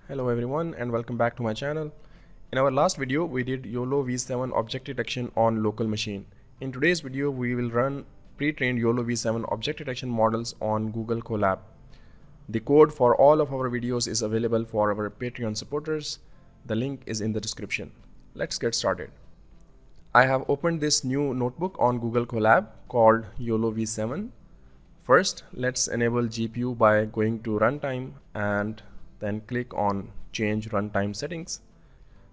Hello everyone and welcome back to my channel. In our last video we did YOLO V7 object detection on local machine. In today's video we will run pre-trained YOLO V7 object detection models on Google Colab. The code for all of our videos is available for our Patreon supporters. The link is in the description. Let's get started. I have opened this new notebook on Google Colab called YOLO V7. First, let's enable GPU by going to runtime and then click on change runtime settings.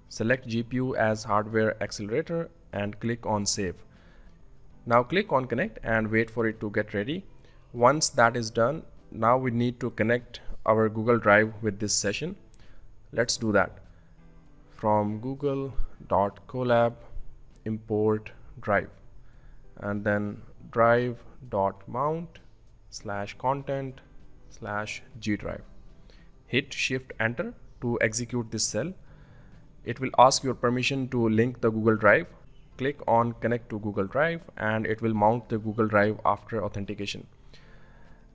Select GPU as hardware accelerator and click on save. Now click on connect and wait for it to get ready. Once that is done, now we need to connect our Google Drive with this session. Let's do that. From google.colab import drive and then drive.mount/content/G drive. Hit Shift Enter to execute this cell. It will ask your permission to link the Google Drive. Click on Connect to Google Drive and it will mount the Google Drive after authentication.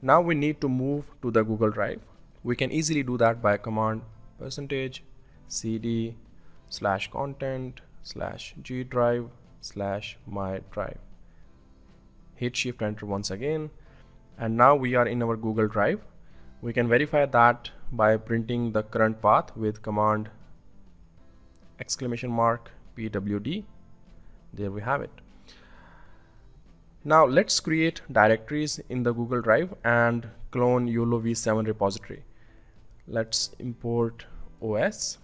Now we need to move to the Google Drive. We can easily do that by command %cd/content/G drive/my drive. Hit Shift Enter once again and now we are in our Google Drive. We can verify that by printing the current path with command !pwd. There we have it. Now let's create directories in the Google Drive and clone YOLO V7 repository. Let's import os.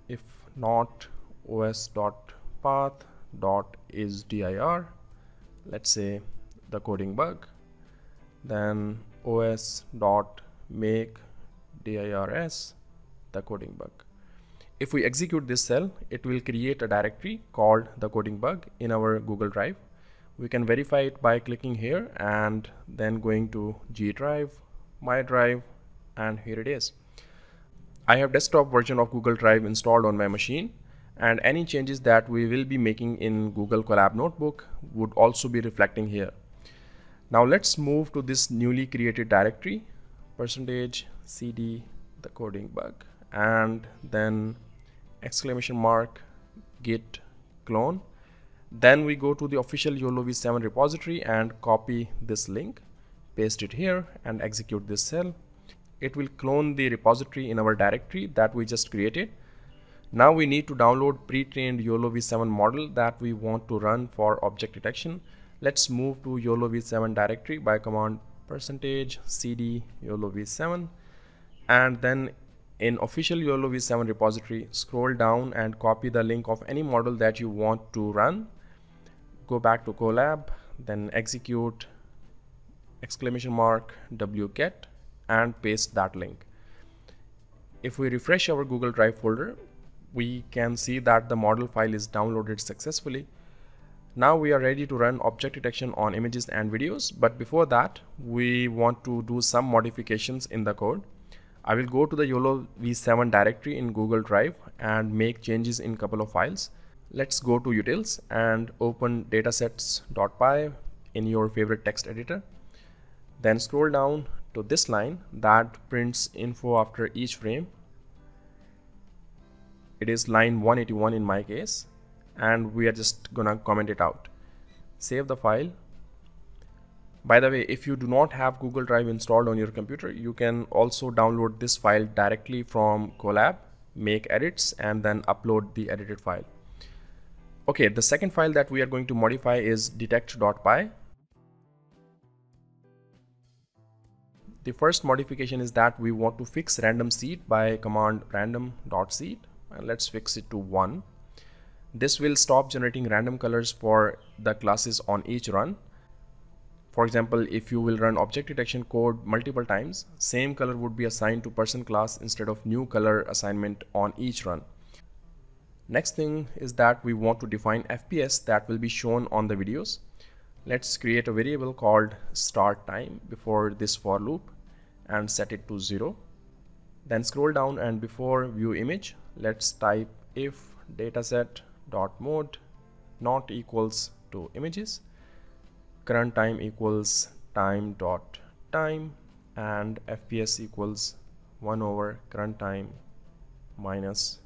If not, os.path.isdir. Let's say the coding bug. Then os.make dirs the coding bug. If we execute this cell, it will create a directory called the coding bug in our Google Drive. We can verify it by clicking here and then going to G drive, my drive, and here it is. I have desktop version of Google Drive installed on my machine, and any changes that we will be making in Google Colab notebook would also be reflecting here. Now let's move to this newly created directory, %cd the coding bug, and then !git clone. Then we go to the official YOLO V7 repository and copy this link, paste it here and execute this cell. It will clone the repository in our directory that we just created. Now we need to download pre-trained YOLO V7 model that we want to run for object detection. Let's move to YOLO V7 directory by command %cd YOLO V7 and then in official YOLO V7 repository, scroll down and copy the link of any model that you want to run. Go back to Colab, then execute !wget and paste that link. If we refresh our Google Drive folder, we can see that the model file is downloaded successfully. Now we are ready to run object detection on images and videos, but before that we want to do some modifications in the code. I will go to the YOLO V7 directory in Google Drive and make changes in a couple of files. Let's go to utils and open datasets.py in your favorite text editor. Then scroll down to this line that prints info after each frame. It is line 181 in my case, and we are just gonna comment it out. Save the file. By the way, if you do not have Google Drive installed on your computer, you can also download this file directly from Colab, make edits, and then upload the edited file. Okay, the second file that we are going to modify is detect.py. The first modification is that we want to fix random seed by command random.seed, and let's fix it to 1. This will stop generating random colors for the classes on each run. For example, if you will run object detection code multiple times, same color would be assigned to person class instead of new color assignment on each run. Next thing is that we want to define FPS that will be shown on the videos. Let's create a variable called start time before this for loop and set it to 0. Then scroll down and before view image, let's type if dataset.mode not equals to images, current time equals time.time, and FPS equals 1 over current time minus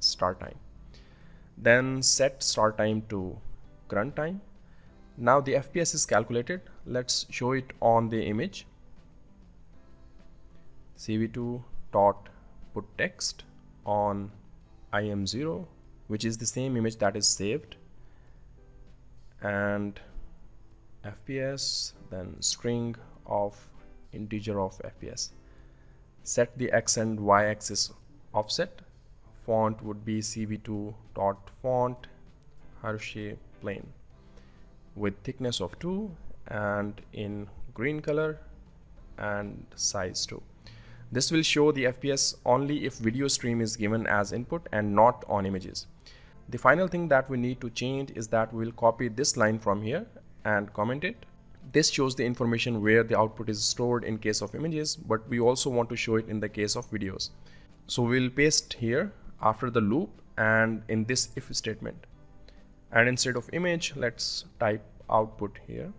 start time. Then set start time to current time. Now the FPS is calculated. Let's show it on the image. CV2 dot put text on IM0, which is the same image that is saved, and FPS, then string of integer of FPS. Set the X and Y axis offset. Font would be CV2 dot font Hershey plain with thickness of 2 and in green color and size 2. This will show the FPS only if video stream is given as input and not on images. The final thing that we need to change is that we'll copy this line from here and comment it. This shows the information where the output is stored in case of images, but we also want to show it in the case of videos. So we'll paste here after the loop and in this if statement. And instead of image, let's type output here.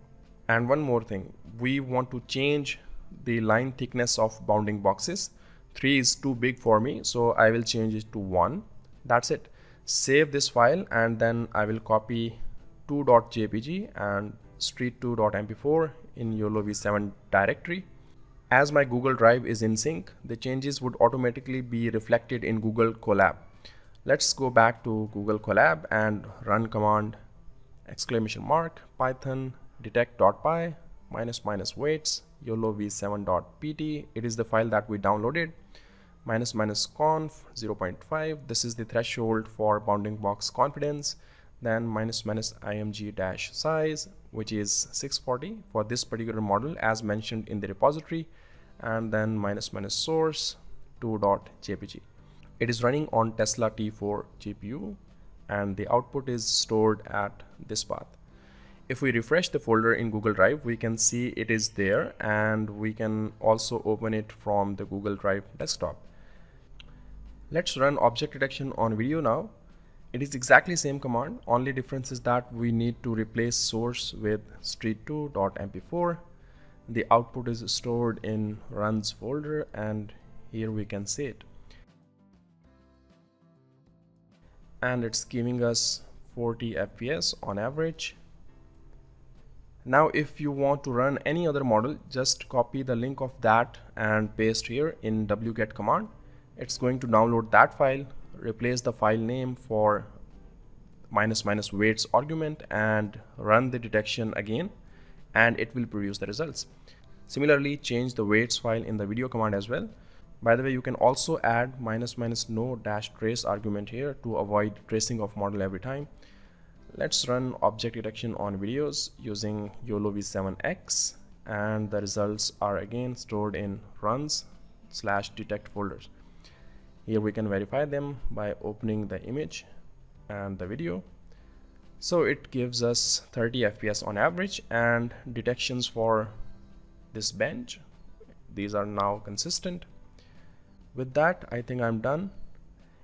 And one more thing, we want to change the line thickness of bounding boxes. 3 is too big for me, so I will change it to 1. That's it. Save this file and then I will copy 2.jpg and street2.mp4 in YOLO V7 directory. As my Google Drive is in sync, the changes would automatically be reflected in Google Colab. Let's go back to Google Colab and run command !python detect.py --weights YOLO v7.pt. It is the file that we downloaded. --conf 0.5. This is the threshold for bounding box confidence. Then --img size, which is 640 for this particular model as mentioned in the repository, and then --source 2.jpg. It is running on Tesla T4 GPU and the output is stored at this path. If we refresh the folder in Google Drive, we can see it is there, and we can also open it from the Google Drive desktop. Let's run object detection on video now. It is exactly same command, only difference is that we need to replace source with street2.mp4. The output is stored in runs folder and here we can see it. And it's giving us 40 FPS on average. Now if you want to run any other model, just copy the link of that and paste here in wget command. It's going to download that file, replace the file name for --weights argument and run the detection again, and it will produce the results. Similarly, change the weights file in the video command as well. By the way, you can also add --no-trace argument here to avoid tracing of model every time. Let's run object detection on videos using YOLO V7X, and the results are again stored in runs/detect folders. Here we can verify them by opening the image and the video. So it gives us 30 FPS on average, and detections for this bench, these are now consistent. With that, I think I'm done.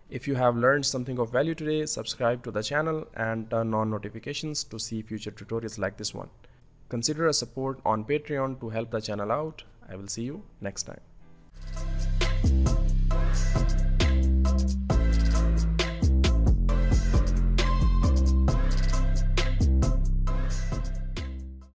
If you have learned something of value today, subscribe to the channel and turn on notifications to see future tutorials like this one. Consider a support on Patreon to help the channel out. I will see you next time.